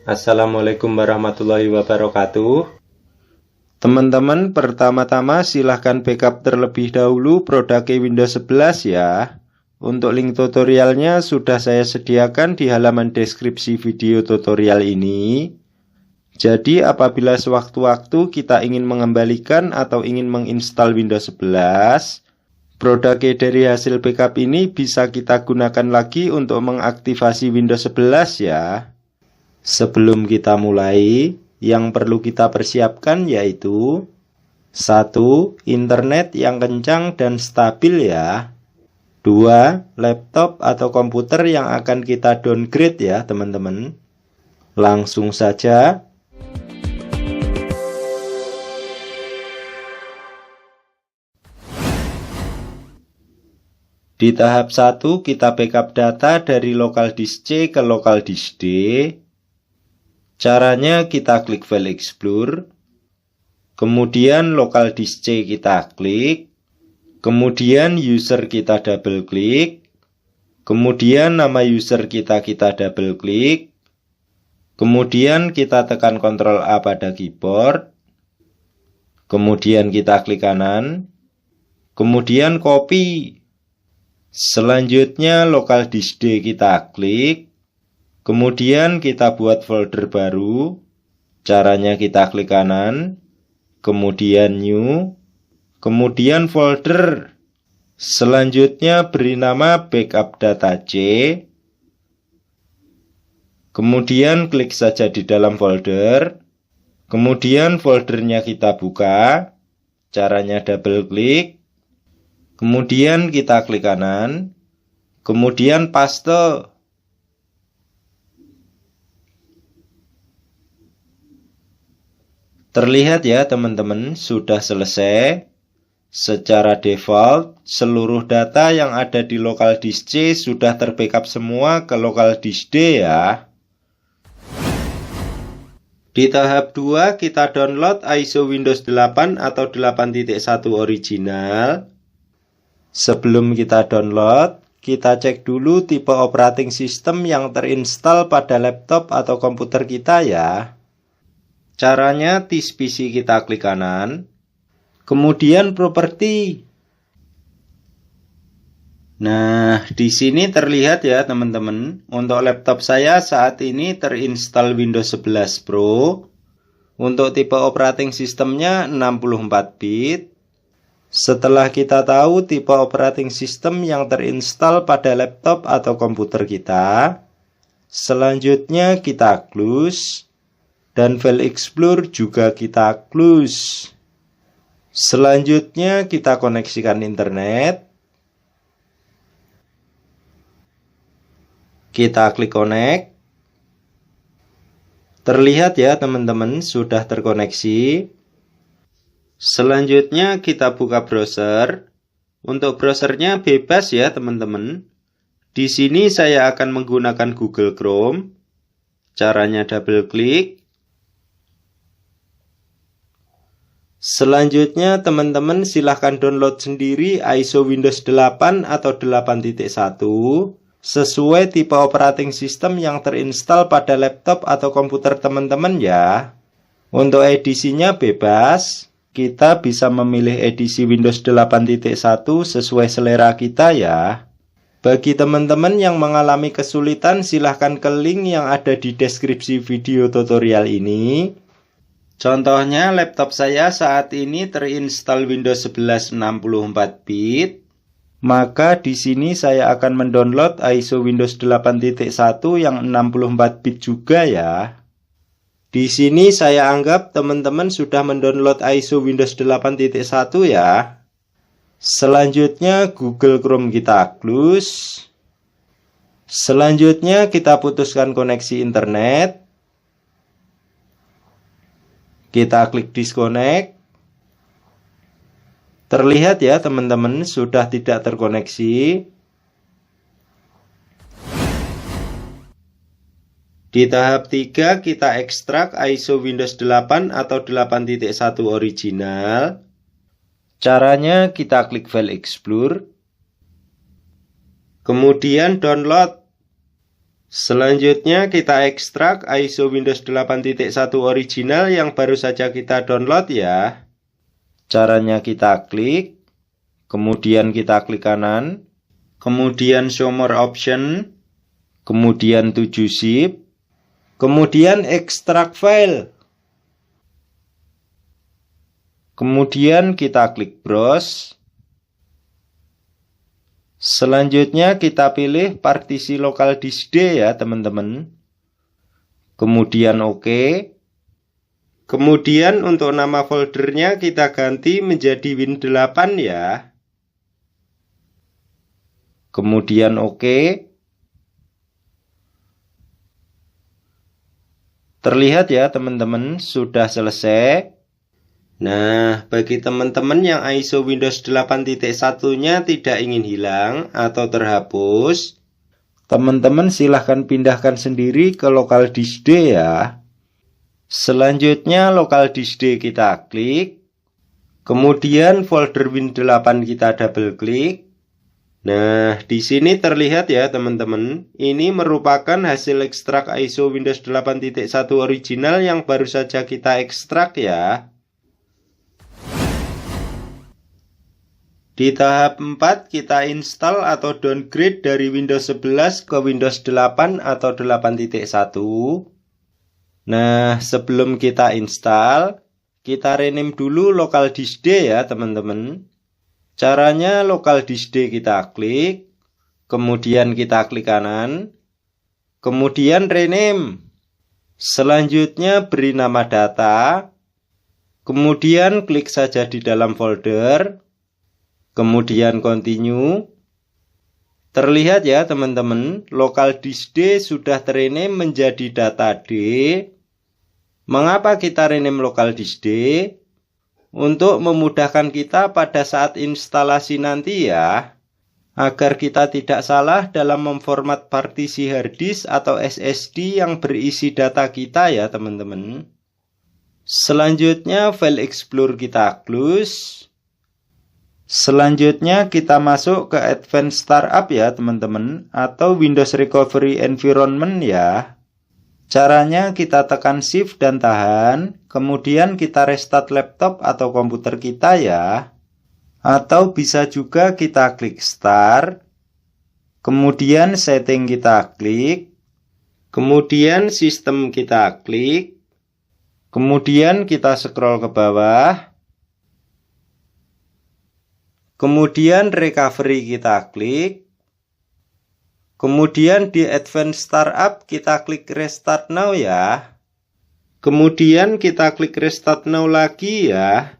Assalamualaikum warahmatullahi wabarakatuh. Teman-teman, pertama-tama silahkan backup terlebih dahulu produk Windows 11 ya. Untuk link tutorialnya sudah saya sediakan di halaman deskripsi video tutorial ini. Jadi apabila sewaktu-waktu kita ingin mengembalikan atau ingin menginstal Windows 11, produk dari hasil backup ini bisa kita gunakan lagi untuk mengaktifasi Windows 11 ya. Sebelum kita mulai, yang perlu kita persiapkan yaitu 1. Internet yang kencang dan stabil ya. 2. Laptop atau komputer yang akan kita downgrade ya teman-teman. Langsung saja. Di tahap 1 kita backup data dari local disk C ke local disk D. Caranya kita klik File Explorer, kemudian local disk C kita klik, kemudian user kita double klik, kemudian nama user kita double klik, kemudian kita tekan Ctrl A pada keyboard, kemudian kita klik kanan, kemudian copy. Selanjutnya local disk D kita klik, kemudian kita buat folder baru. Caranya kita klik kanan, kemudian new, kemudian folder. Selanjutnya beri nama backup data C. Kemudian klik saja di dalam folder. Kemudian foldernya kita buka. Caranya double klik. Kemudian kita klik kanan. Kemudian paste. Terlihat ya teman-teman, sudah selesai. Secara default, seluruh data yang ada di local disk C sudah terbackup semua ke local disk D ya. Di tahap 2 kita download ISO Windows 8 atau 8.1 original. Sebelum kita download, kita cek dulu tipe operating system yang terinstall pada laptop atau komputer kita ya. Caranya this PC kita klik kanan, kemudian properti. Nah, di sini terlihat ya teman-teman, untuk laptop saya saat ini terinstall Windows 11 Pro. Untuk tipe operating systemnya 64 bit. Setelah kita tahu tipe operating system yang terinstall pada laptop atau komputer kita, selanjutnya kita close. Dan File Explorer juga kita close. Selanjutnya kita koneksikan internet. Kita klik connect. Terlihat ya teman-teman sudah terkoneksi. Selanjutnya kita buka browser. Untuk browsernya bebas ya teman-teman. Di sini saya akan menggunakan Google Chrome. Caranya double klik. Selanjutnya teman-teman silahkan download sendiri ISO Windows 8 atau 8.1 sesuai tipe operating system yang terinstall pada laptop atau komputer teman-teman ya. Untuk edisinya bebas, kita bisa memilih edisi Windows 8.1 sesuai selera kita ya. Bagi teman-teman yang mengalami kesulitan silahkan ke link yang ada di deskripsi video tutorial ini. Contohnya laptop saya saat ini terinstall Windows 11 64 bit. Maka di sini saya akan mendownload ISO Windows 8.1 yang 64 bit juga ya. Di sini saya anggap teman-teman sudah mendownload ISO Windows 8.1 ya. Selanjutnya Google Chrome kita close. Selanjutnya kita putuskan koneksi internet. Kita klik disconnect. Terlihat ya teman-teman sudah tidak terkoneksi. Di tahap 3 kita ekstrak ISO Windows 8 atau 8.1 original. Caranya kita klik File Explorer. Kemudian download. Selanjutnya kita ekstrak ISO Windows 8.1 original yang baru saja kita download ya. Caranya kita klik, kemudian kita klik kanan, kemudian show more option, kemudian 7 zip, kemudian ekstrak file. Kemudian kita klik browse. Selanjutnya kita pilih partisi lokal disk D ya teman-teman. Kemudian OK. Kemudian untuk nama foldernya kita ganti menjadi Win8 ya. Kemudian OK. Terlihat ya teman-teman, sudah selesai. Nah, bagi teman-teman yang ISO Windows 8.1-nya tidak ingin hilang atau terhapus, teman-teman silahkan pindahkan sendiri ke lokal disk D ya. Selanjutnya lokal disk D kita klik, kemudian folder Win8 kita double klik. Nah, di sini terlihat ya teman-teman, ini merupakan hasil ekstrak ISO Windows 8.1 original yang baru saja kita ekstrak ya. Di tahap 4 kita install atau downgrade dari Windows 11 ke Windows 8 atau 8.1. Nah, sebelum kita install, kita rename dulu lokal disk D ya teman-teman. Caranya lokal disk D kita klik, kemudian kita klik kanan, kemudian rename. Selanjutnya beri nama data, kemudian klik saja di dalam folder, kemudian continue. Terlihat ya teman-teman, lokal disk D sudah terename menjadi data D. Mengapa kita rename lokal disk D? Untuk memudahkan kita pada saat instalasi nanti ya, agar kita tidak salah dalam memformat partisi harddisk atau SSD yang berisi data kita ya teman-teman. Selanjutnya file explorer kita close. Selanjutnya kita masuk ke Advanced Startup ya teman-teman, atau Windows Recovery Environment ya. Caranya kita tekan shift dan tahan, kemudian kita restart laptop atau komputer kita ya. Atau bisa juga kita klik start, kemudian setting kita klik, kemudian sistem kita klik, kemudian kita scroll ke bawah, kemudian recovery kita klik, kemudian di Advanced Startup kita klik Restart Now ya. Kemudian kita klik Restart Now lagi ya.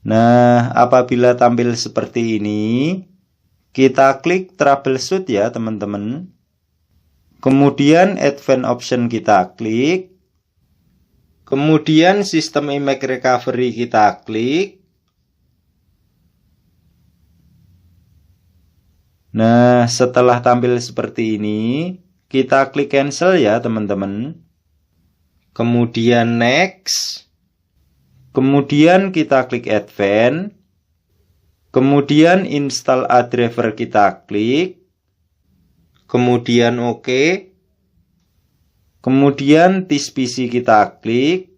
Nah, apabila tampil seperti ini, kita klik Troubleshoot ya teman-teman. Kemudian Advanced Option kita klik. Kemudian System Image Recovery kita klik. Nah, setelah tampil seperti ini, kita klik Cancel ya teman-teman. Kemudian Next. Kemudian kita klik Advance. Kemudian Install a driver kita klik. Kemudian OK. Kemudian This PC kita klik.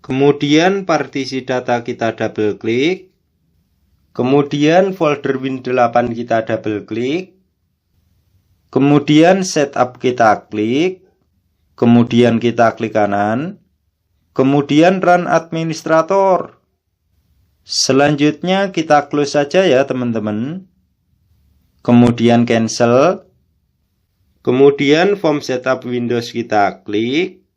Kemudian partisi data kita double klik. Kemudian folder Win8 kita double klik. Kemudian Setup kita klik. Kemudian kita klik kanan. Kemudian Run Administrator. Selanjutnya kita close saja ya teman-teman. Kemudian Cancel. Kemudian Form Setup Windows kita klik.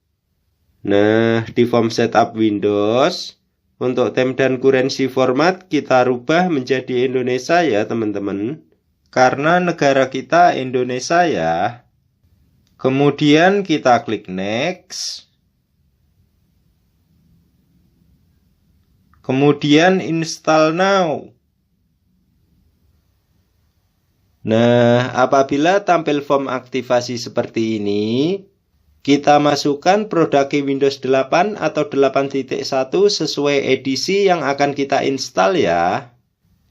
Nah, di Form Setup Windows, untuk tem dan currency format kita rubah menjadi Indonesia ya teman-teman. Karena negara kita Indonesia ya. Kemudian kita klik Next. Kemudian Install Now. Nah, apabila tampil form aktivasi seperti ini, Kita masukkan produk Windows 8 atau 8.1 sesuai edisi yang akan kita install ya.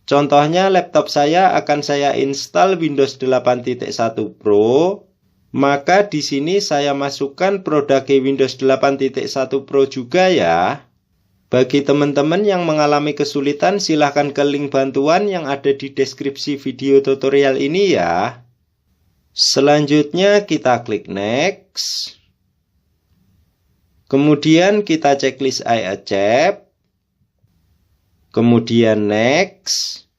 Contohnya laptop saya akan saya install Windows 8.1 Pro. Maka di sini saya masukkan produk Windows 8.1 Pro juga ya. Bagi teman-teman yang mengalami kesulitan, silahkan ke link bantuan yang ada di deskripsi video tutorial ini ya. Selanjutnya kita klik next. Kemudian kita checklist I accept. Kemudian next.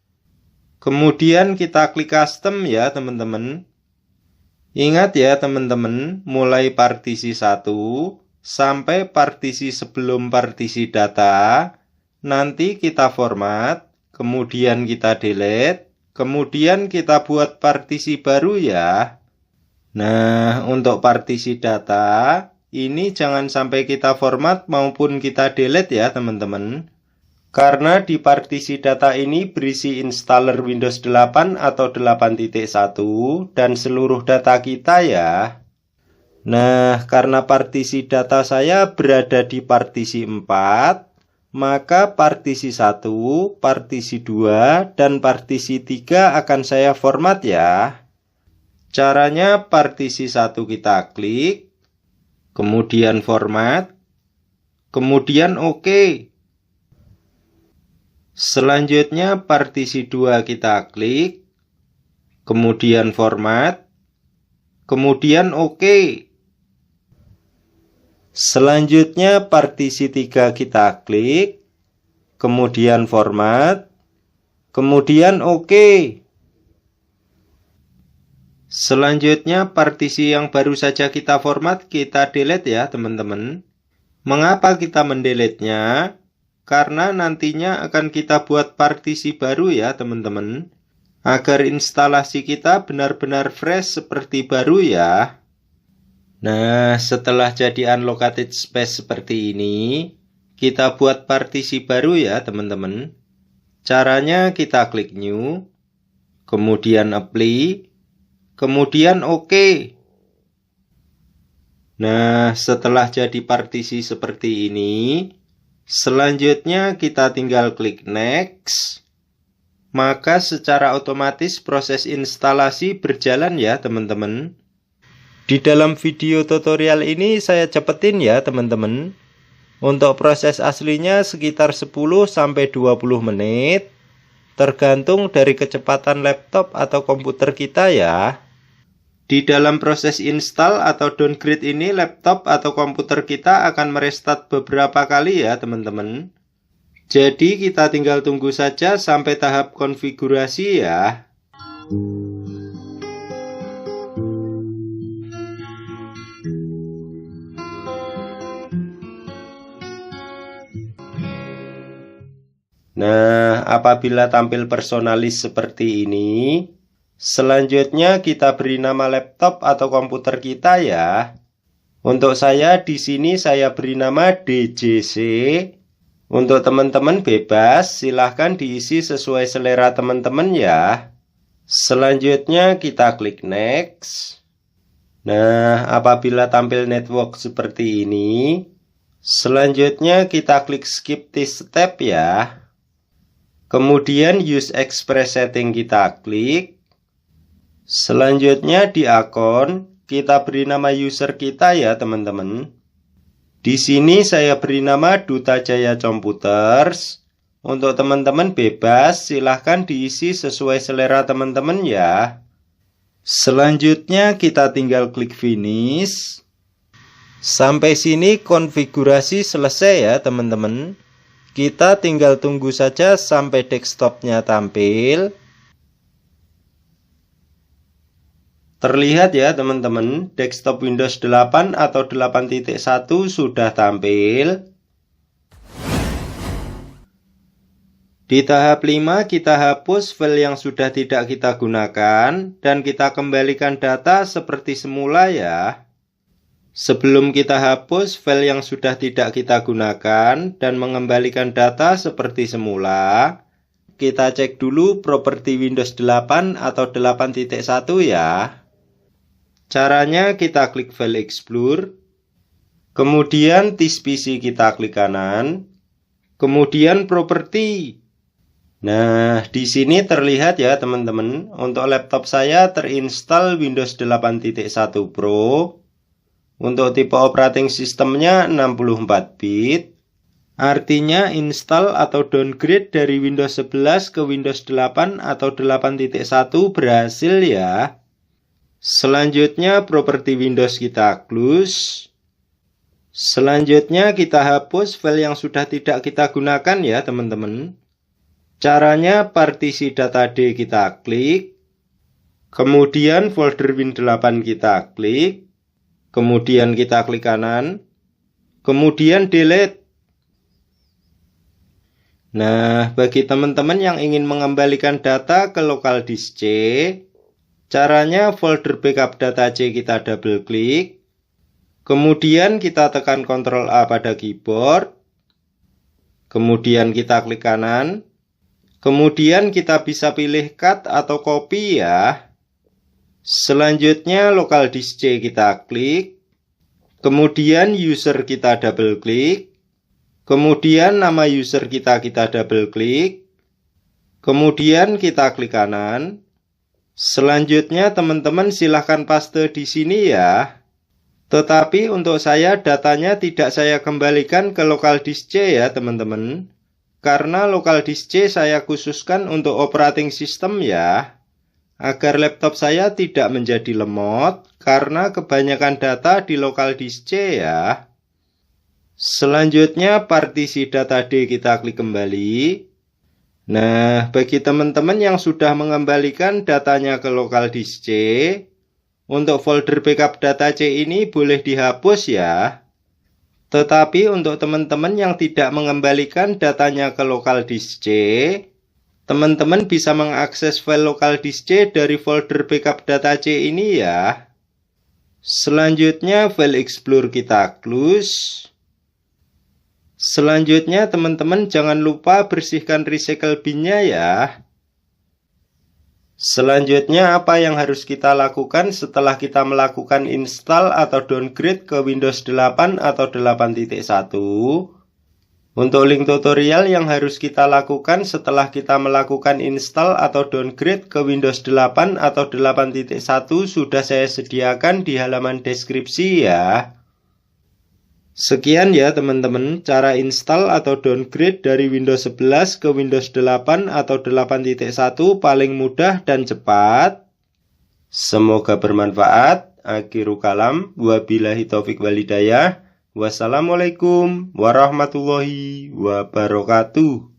Kemudian kita klik custom ya teman-teman. Ingat ya teman-teman, mulai partisi 1 sampai partisi sebelum partisi data. Nanti kita format, kemudian kita delete, kemudian kita buat partisi baru ya. Nah, untuk partisi data ini jangan sampai kita format maupun kita delete ya teman-teman. Karena di partisi data ini berisi installer Windows 8 atau 8.1 dan seluruh data kita ya. Nah, karena partisi data saya berada di partisi 4, maka partisi 1, partisi 2, dan partisi 3 akan saya format ya. Caranya partisi 1 kita klik, kemudian format, kemudian OK. Selanjutnya partisi 2 kita klik, kemudian format, kemudian OK. Selanjutnya partisi 3 kita klik, kemudian format, kemudian OK. Selanjutnya partisi yang baru saja kita format kita delete ya teman-teman. Mengapa kita mendelete-nya? Karena nantinya akan kita buat partisi baru ya teman-teman. Agar instalasi kita benar-benar fresh seperti baru ya. Nah, setelah jadi unallocated space seperti ini, kita buat partisi baru ya teman-teman. Caranya kita klik new, kemudian apply, kemudian OK. Nah, setelah jadi partisi seperti ini, selanjutnya kita tinggal klik next. Maka secara otomatis proses instalasi berjalan ya teman-teman. Di dalam video tutorial ini saya cepetin ya teman-teman. Untuk proses aslinya sekitar 10-20 menit. Tergantung dari kecepatan laptop atau komputer kita ya. Di dalam proses install atau downgrade ini laptop atau komputer kita akan merestart beberapa kali ya teman-teman. Jadi kita tinggal tunggu saja sampai tahap konfigurasi ya. Nah, apabila tampil personalis seperti ini, selanjutnya kita beri nama laptop atau komputer kita ya. Untuk saya di sini saya beri nama DJC. Untuk teman-teman bebas, silahkan diisi sesuai selera teman-teman ya. Selanjutnya kita klik next. Nah, apabila tampil network seperti ini, selanjutnya kita klik skip this step ya. Kemudian use express setting kita klik. Selanjutnya di akun kita beri nama user kita ya teman-teman. Di sini saya beri nama Duta Jaya Computers. Untuk teman-teman bebas silahkan diisi sesuai selera teman-teman ya. Selanjutnya kita tinggal klik finish. Sampai sini konfigurasi selesai ya teman-teman. Kita tinggal tunggu saja sampai desktopnya tampil. Terlihat ya teman-teman, desktop Windows 8 atau 8.1 sudah tampil. Di tahap 5 kita hapus file yang sudah tidak kita gunakan dan kita kembalikan data seperti semula ya. Sebelum kita hapus file yang sudah tidak kita gunakan dan mengembalikan data seperti semula, kita cek dulu properti Windows 8 atau 8.1 ya. Caranya kita klik File Explorer, Kemudian This PC kita klik kanan. Kemudian Properti. Nah, di sini terlihat ya teman-teman, untuk laptop saya terinstall Windows 8.1 Pro. Untuk tipe operating sistemnya 64 bit. Artinya install atau downgrade dari Windows 11 ke Windows 8 atau 8.1 berhasil ya. Selanjutnya properti Windows kita close. Selanjutnya kita hapus file yang sudah tidak kita gunakan ya teman-teman. Caranya partisi data D kita klik. Kemudian folder Win8 kita klik. Kemudian kita klik kanan. Kemudian delete. Nah, bagi teman-teman yang ingin mengembalikan data ke local disk C, caranya folder backup data C kita double klik. Kemudian kita tekan Ctrl A pada keyboard. Kemudian kita klik kanan. Kemudian kita bisa pilih cut atau copy ya. Selanjutnya local disk C kita klik. Kemudian user kita double klik. Kemudian nama user kita double klik. Kemudian kita klik kanan. Selanjutnya teman-teman silahkan paste di sini ya. Tetapi untuk saya datanya tidak saya kembalikan ke local disk C ya teman-teman. Karena local disk C saya khususkan untuk operating system ya. Agar laptop saya tidak menjadi lemot karena kebanyakan data di local disk C ya. Selanjutnya partisi data D kita klik kembali. Nah, bagi teman-teman yang sudah mengembalikan datanya ke local disk C, untuk folder backup data C ini boleh dihapus ya. Tetapi untuk teman-teman yang tidak mengembalikan datanya ke local disk C, teman-teman bisa mengakses file local disk C dari folder backup data C ini ya. Selanjutnya file explorer kita close. Selanjutnya teman-teman jangan lupa bersihkan recycle bin-nya ya. Selanjutnya apa yang harus kita lakukan setelah kita melakukan install atau downgrade ke Windows 8 atau 8.1? Untuk link tutorial yang harus kita lakukan setelah kita melakukan install atau downgrade ke Windows 8 atau 8.1 sudah saya sediakan di halaman deskripsi ya. Sekian ya teman-teman, cara install atau downgrade dari Windows 11 ke Windows 8 atau 8.1 paling mudah dan cepat. Semoga bermanfaat. Akhiru kalam, wabillahi taufik walhidayah. Wassalamualaikum warahmatullahi wabarakatuh.